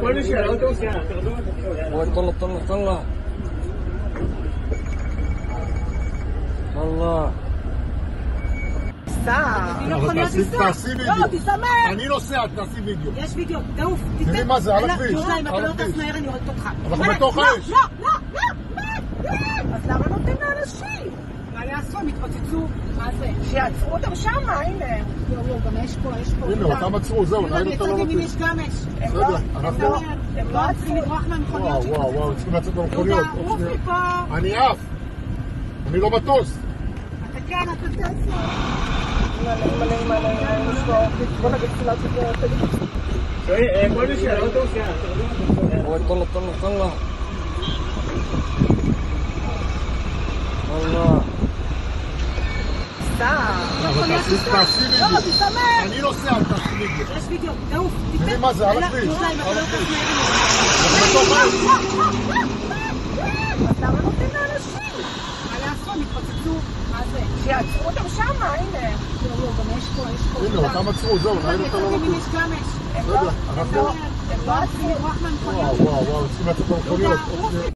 כל מי שעל האוטובוס, יאללה, תרדו. طلع الله תעשי וידאו. לא, תסמך. אני נוסע, תעשי וידאו. יש וידאו, תעוף. תראי מה זה, על הכביש. אם אתה לא טס מהר אני יורדת אותך. אנחנו בתוך האש. לא. אז למה נותנים לאנשים? מה יעשו? הם התפוצצו. מה זה? שיעצרו אותם שמה, הנה. גם יש פה. הנה, אותם עצרו, זהו, נהיו אותם לא אם נותנים. יש גם אש. בסדר, אנחנו... הם לא צריכים לברוח מהמכוניות שלך. וואו, צריכים לצאת במכוניות. יהודה, עוף מפה. אני עף. אני לא מטוס. אתה כן, אתה תעשה. בוא נגיד תפילה כל מי שעל האוטובוס, יאללה, תרדו. طلع الله תעשי וידאו. לא, תסמך. אני נוסע, תעשי וידאו. יש וידאו, תעוף. תראי מה זה, על הכביש. אנחנו בתוך האש. אז למה נותנים לאנשים? מה יעשו? הם התפוצצו. מה זה? שיעצרו אותם שמה, הנה. גם יש פה. הנה, אותם עצרו, זהו, נהיו אותם לא נותנים. יש גם אש. בסדר, אנחנו... הם לא צריכים לברוח מהמכוניות. וואו, צריכים לצאת במכוניות.